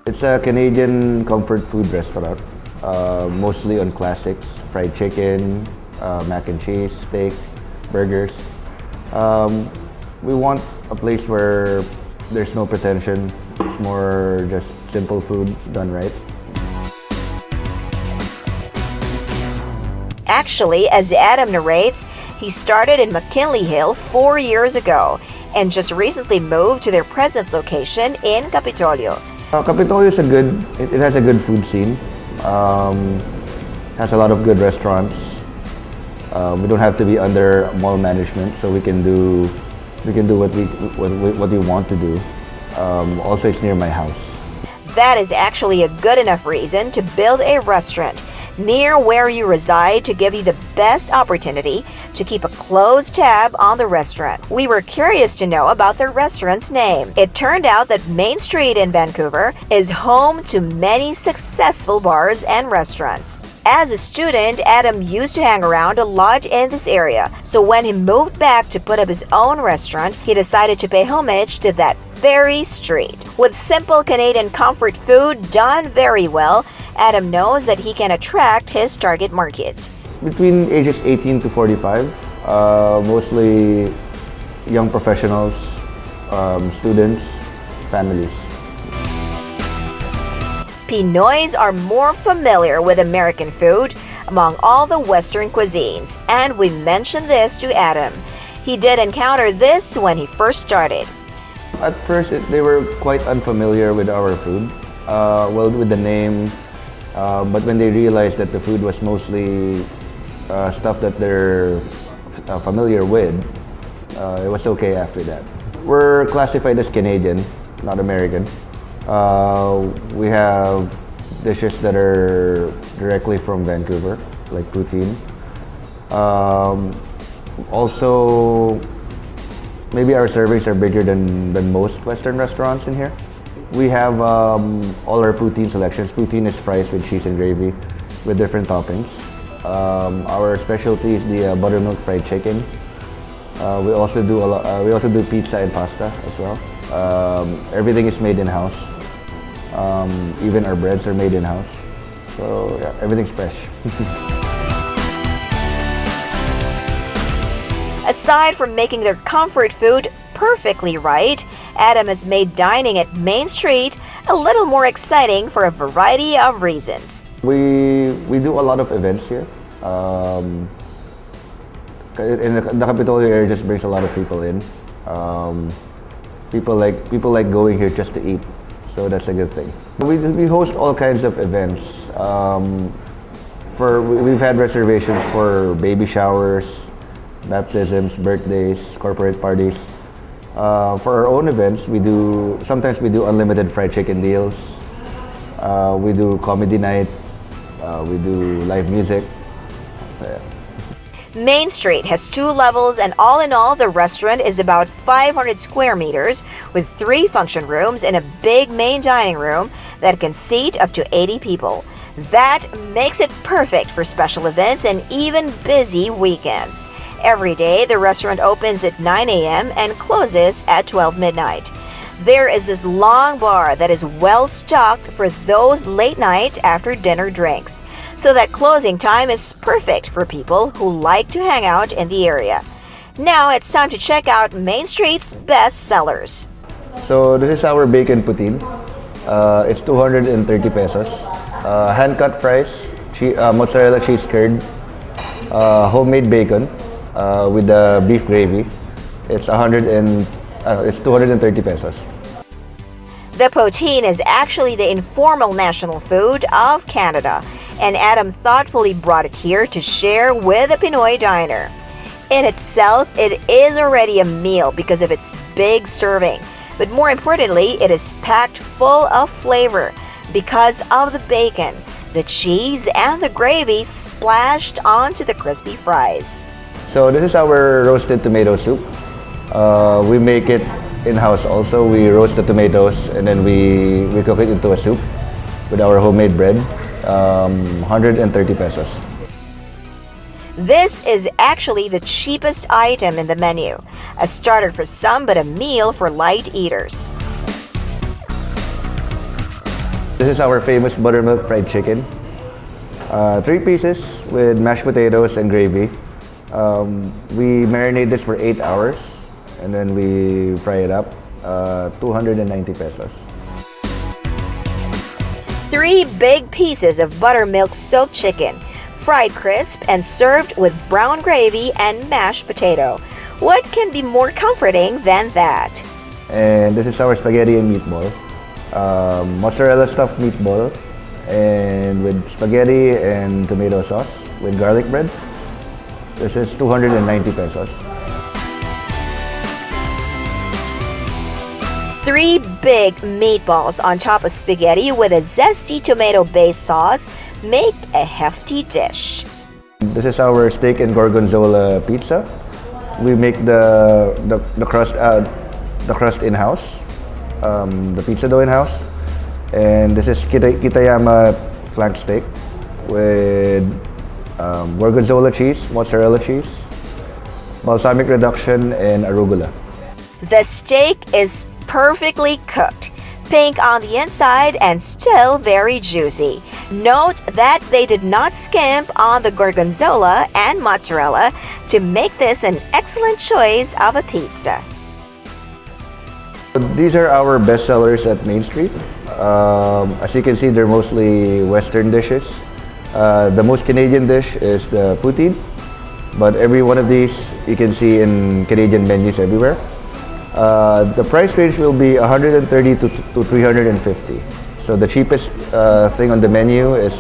It's a Canadian comfort food restaurant, mostly on classics, fried chicken, mac and cheese, steak, burgers. We want a place where there's no pretension. It's more just simple food done right. Actually, as Adam narrates, he started in McKinley Hill 4 years ago and just recently moved to their present location in Capitolio. Capitolio is it has a good food scene. Has a lot of good restaurants. We don't have to be under mall management, so we can do we can do what we want to do. Also, it's near my house. That is actually a good enough reason to build a restaurant near where you reside to give you the best opportunity to keep a close tab on the restaurant. We were curious to know about the restaurant's name. It turned out that Main Street in Vancouver is home to many successful bars and restaurants. As a student, Adam used to hang around a lot in this area, so when he moved back to put up his own restaurant, he decided to pay homage to that very street. With simple Canadian comfort food done very well, Adam knows that he can attract his target market. Between ages 18 to 45, mostly young professionals, students, families. Pinoys are more familiar with American food among all the Western cuisines, and we mentioned this to Adam. He did encounter this when he first started. At first, they were quite unfamiliar with our food, with the name, but when they realized that the food was mostly stuff that they're familiar with, it was okay after that. We're classified as Canadian, not American. We have dishes that are directly from Vancouver, like poutine. Also, maybe our servings are bigger than most Western restaurants in here. We have all our poutine selections. Poutine is fries with cheese and gravy with different toppings. Our specialty is the buttermilk fried chicken. We also do pizza and pasta as well. Everything is made in-house. Even our breads are made in-house. So yeah, everything's fresh. Aside from making their comfort food perfectly right, Adam has made dining at Main Street a little more exciting for a variety of reasons. We do a lot of events here. In the Capitolio area just brings a lot of people in. People like going here just to eat, so that's a good thing. We host all kinds of events. We've had reservations for baby showers, baptisms, birthdays, corporate parties. For our own events, sometimes we do unlimited fried chicken deals. We do comedy night. We do live music. Yeah. Main Street has 2 levels, and all in all, the restaurant is about 500 square meters with 3 function rooms and a big main dining room that can seat up to 80 people. That makes it perfect for special events and even busy weekends. Every day, the restaurant opens at 9 a.m. and closes at 12 midnight. There is this long bar that is well stocked for those late night after dinner drinks, so that closing time is perfect for people who like to hang out in the area. Now it's time to check out Main Street's best sellers. So this is our bacon poutine. It's 230 pesos. Hand-cut fries, mozzarella cheese curd, homemade bacon with the beef gravy. It's 230 pesos. The poutine is actually the informal national food of Canada, and Adam thoughtfully brought it here to share with a Pinoy diner. In itself, it is already a meal because of its big serving, but more importantly, it is packed full of flavor because of the bacon, the cheese, and the gravy splashed onto the crispy fries. So this is our roasted tomato soup. We make it in-house also. We roast the tomatoes and then we cook it into a soup with our homemade bread. 130 pesos. This is actually the cheapest item in the menu, a starter for some but a meal for light eaters. This is our famous buttermilk fried chicken. 3 pieces with mashed potatoes and gravy. We marinate this for 8 hours and then we fry it up. 290 pesos. 3 big pieces of buttermilk soaked chicken, fried crisp and served with brown gravy and mashed potato. What can be more comforting than that? And this is our spaghetti and meatball. Mozzarella stuffed meatball and with spaghetti and tomato sauce with garlic bread. This is 290 pesos. 3 big meatballs on top of spaghetti with a zesty tomato-based sauce make a hefty dish. This is our steak and gorgonzola pizza. We make the crust in-house, the pizza dough in-house, and this is Kitayama flank steak with gorgonzola cheese, mozzarella cheese, balsamic reduction, and arugula. The steak is perfectly cooked, pink on the inside and still very juicy. Note that they did not skimp on the gorgonzola and mozzarella to make this an excellent choice of a pizza. These are our best sellers at Main Street. As you can see, they're mostly Western dishes. The most Canadian dish is the poutine, but every one of these you can see in Canadian menus everywhere. The price range will be $130 to $350. So the cheapest thing on the menu is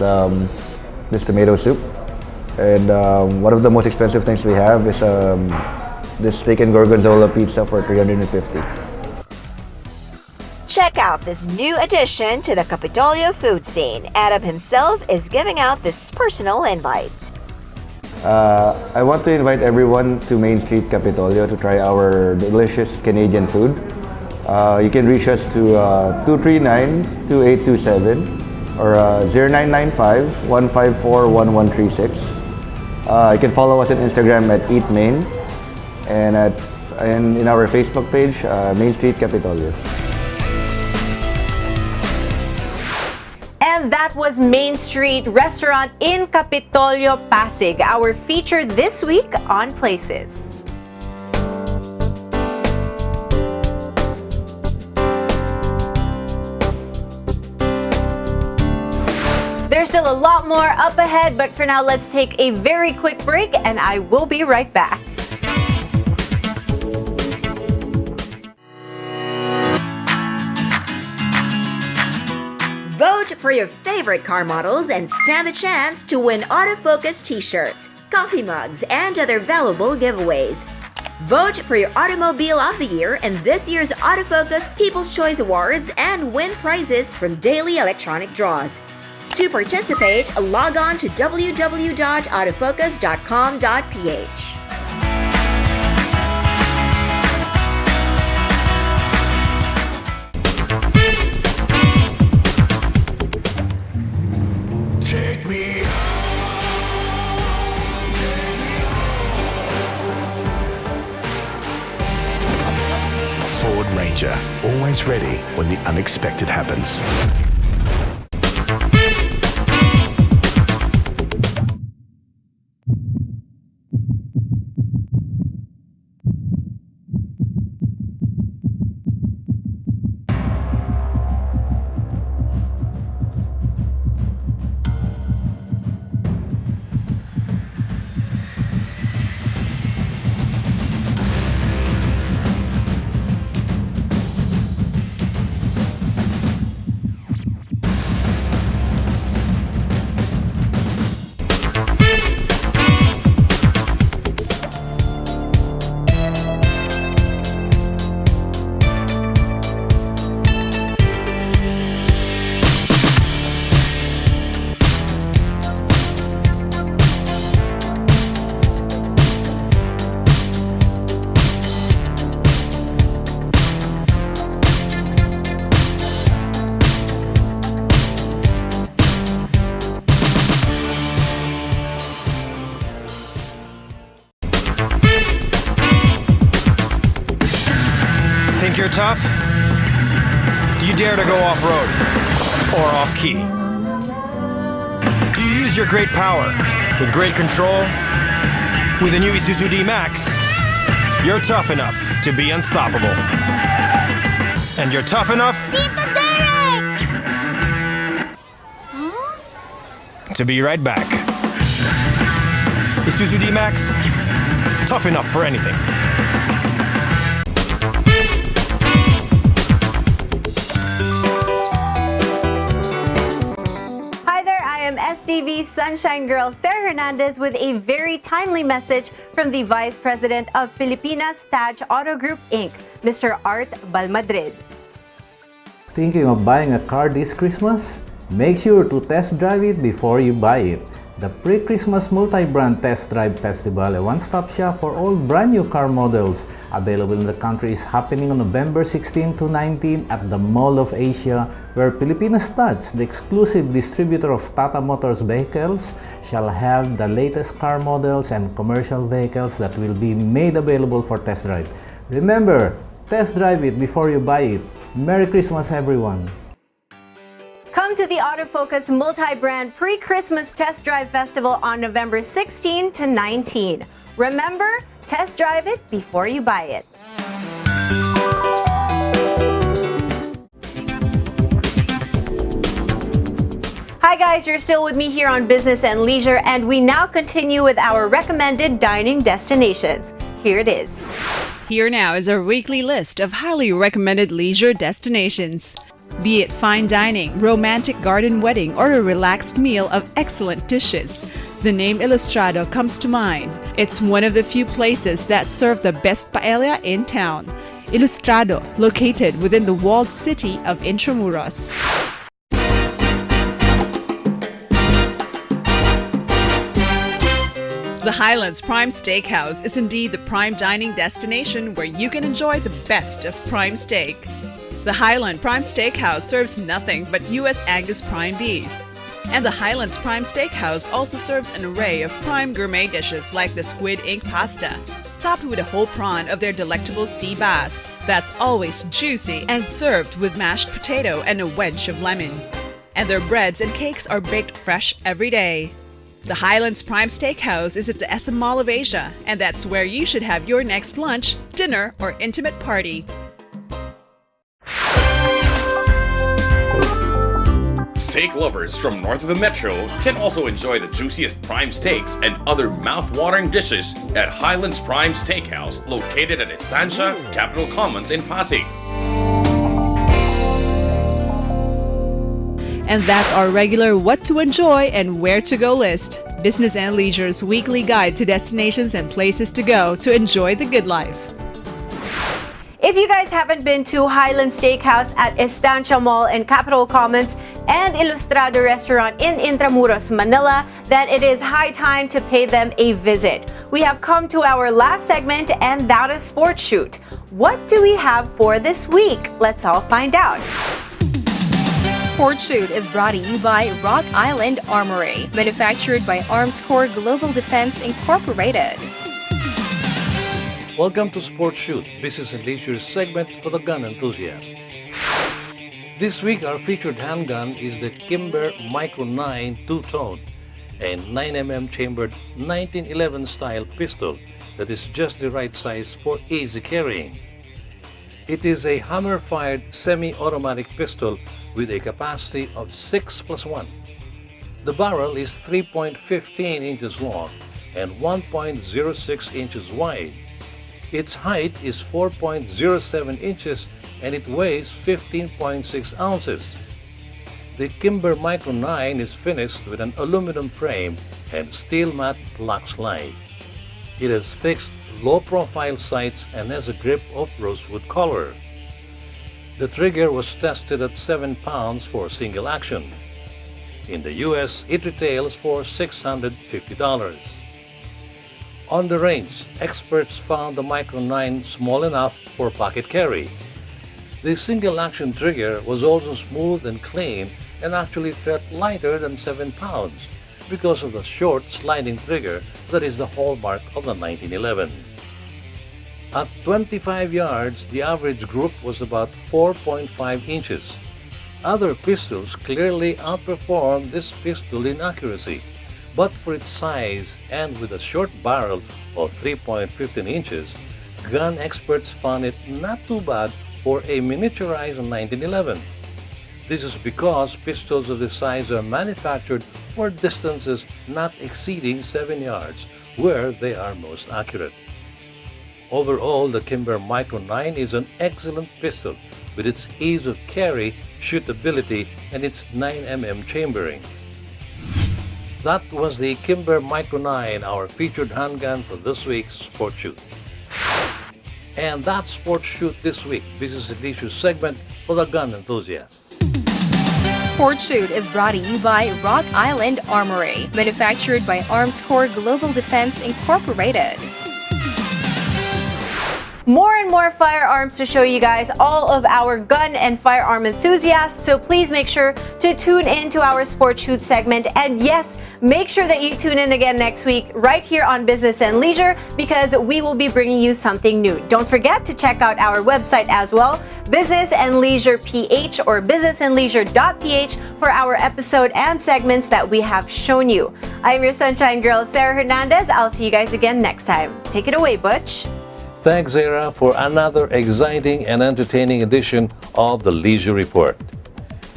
this tomato soup, and one of the most expensive things we have is this steak and gorgonzola pizza for $350. Check out this new addition to the Capitolio food scene. Adam himself is giving out this personal invite. I want to invite everyone to Main Street Capitolio to try our delicious Canadian food. You can reach us to 239-2827 or 0995-154-1136. You can follow us on Instagram at Eat Main and in our Facebook page, Main Street Capitolio. And that was Main Street Restaurant in Capitolio, Pasig, our feature this week on Places. There's still a lot more up ahead, but for now, let's take a very quick break and I will be right back. Vote for your favorite car models and stand the chance to win autofocus t-shirts, coffee mugs, and other valuable giveaways. Vote for your Automobile of the Year in this year's Autofocus People's Choice Awards and win prizes from daily electronic draws. To participate, log on to www.autofocus.com.ph. Take me Ford Ranger, always ready when the unexpected happens. Think you're tough? Do you dare to go off-road or off-key? Do you use your great power with great control? With the new Isuzu D-Max, you're tough enough to be unstoppable. And you're tough enough to be right back. Isuzu D-Max, tough enough for anything. STV Sunshine Girl Sarah Hernandez with a very timely message from the Vice President of Pilipinas Taj Auto Group Inc., Mr. Art Balmadrid. Thinking of buying a car this Christmas? Make sure to test drive it before you buy it. The Pre-Christmas Multi-Brand Test Drive Festival, a one-stop shop for all brand new car models available in the country, is happening on November 16 to 19 at the Mall of Asia, where Filipino Studs, the exclusive distributor of Tata Motors vehicles, shall have the latest car models and commercial vehicles that will be made available for test drive. Remember, test drive it before you buy it. Merry Christmas, everyone! Come to the Autofocus Multi-Brand Pre-Christmas Test Drive Festival on November 16 to 19. Remember, test drive it before you buy it. Hi guys, you're still with me here on Business and Leisure, and we now continue with our recommended dining destinations. Here it is. Here now is our weekly list of highly recommended leisure destinations. Be it fine dining, romantic garden wedding, or a relaxed meal of excellent dishes, the name Ilustrado comes to mind. It's one of the few places that serve the best paella in town. Ilustrado, located within the walled city of Intramuros. The Highlands Prime Steakhouse is indeed the prime dining destination where you can enjoy the best of prime steak. The Highland Prime Steakhouse serves nothing but U.S. Angus prime beef. And the Highlands Prime Steakhouse also serves an array of prime gourmet dishes like the squid ink pasta, topped with a whole prawn of their delectable sea bass that's always juicy and served with mashed potato and a wedge of lemon. And their breads and cakes are baked fresh every day. The Highlands Prime Steakhouse is at the SM Mall of Asia, and that's where you should have your next lunch, dinner, or intimate party. Steak lovers from north of the metro can also enjoy the juiciest prime steaks and other mouth-watering dishes at Highlands Prime Steakhouse, located at Estancia, Capitol Commons in Pasig. And that's our regular what to enjoy and where to go list. Business and Leisure's weekly guide to destinations and places to go to enjoy the good life. If you guys haven't been to Highland Steakhouse at Estancia Mall in Capitol Commons and Ilustrado Restaurant in Intramuros, Manila, then it is high time to pay them a visit. We have come to our last segment, and that is Sports Shoot. What do we have for this week? Let's all find out. Sports Shoot is brought to you by Rock Island Armory, manufactured by Armscore Global Defense Incorporated. Welcome to Sports Shoot, Business and Leisure segment for the gun enthusiast. This week, our featured handgun is the Kimber Micro 9 two-tone and 9mm chambered 1911 style pistol that is just the right size for easy carrying. It is a hammer-fired semi-automatic pistol with a capacity of 6+1. The barrel is 3.15 inches long and 1.06 inches wide. Its height is 4.07 inches and it weighs 15.6 ounces. The Kimber Micro 9 is finished with an aluminum frame and steel matte black slide. It has fixed low-profile sights and has a grip of rosewood color. The trigger was tested at 7 pounds for single action. In the US, it retails for $650. On the range, experts found the Micro 9 small enough for pocket carry. The single-action trigger was also smooth and clean and actually felt lighter than 7 pounds because of the short sliding trigger that is the hallmark of the 1911. At 25 yards, the average group was about 4.5 inches. Other pistols clearly outperformed this pistol in accuracy, but for its size and with a short barrel of 3.15 inches, gun experts found it not too bad for a miniaturized 1911. This is because pistols of this size are manufactured for distances not exceeding 7 yards, where they are most accurate. Overall, the Kimber Micro 9 is an excellent pistol with its ease of carry, shootability, and its 9mm chambering. That was the Kimber Micro 9, our featured handgun for this week's Sports Shoot. And that's Sports Shoot this week, Business and Leisure segment for the gun enthusiasts. Sport Shoot is brought to you by Rock Island Armory, manufactured by Armscore Global Defense Incorporated. More and more firearms to show you guys, all of our gun and firearm enthusiasts, so please make sure to tune in to our Sport Shoot segment. And yes, make sure that you tune in again next week right here on Business and Leisure, because we will be bringing you something new. Don't forget to check out our website as well, Business and Leisure PH or businessandleisure.ph, for our episode and segments that we have shown you. I'm your Sunshine Girl, Sarah Hernandez. I'll see you guys again next time. Take it away, Butch. Thanks, Zara, for another exciting and entertaining edition of the Leisure Report.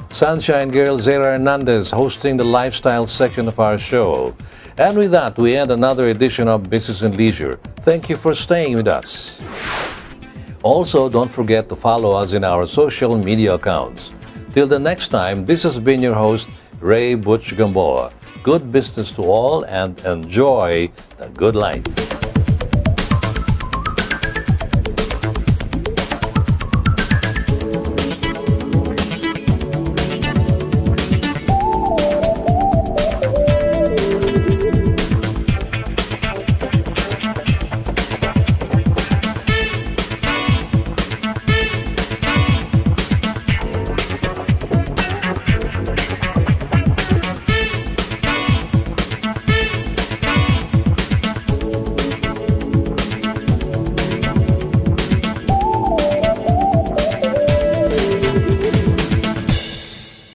Sunshine Girl Zara Hernandez hosting the lifestyle section of our show. And with that, we end another edition of Business and Leisure. Thank you for staying with us. Also, don't forget to follow us in our social media accounts. Till the next time, this has been your host, Ray Butch Gamboa. Good business to all and enjoy the good life.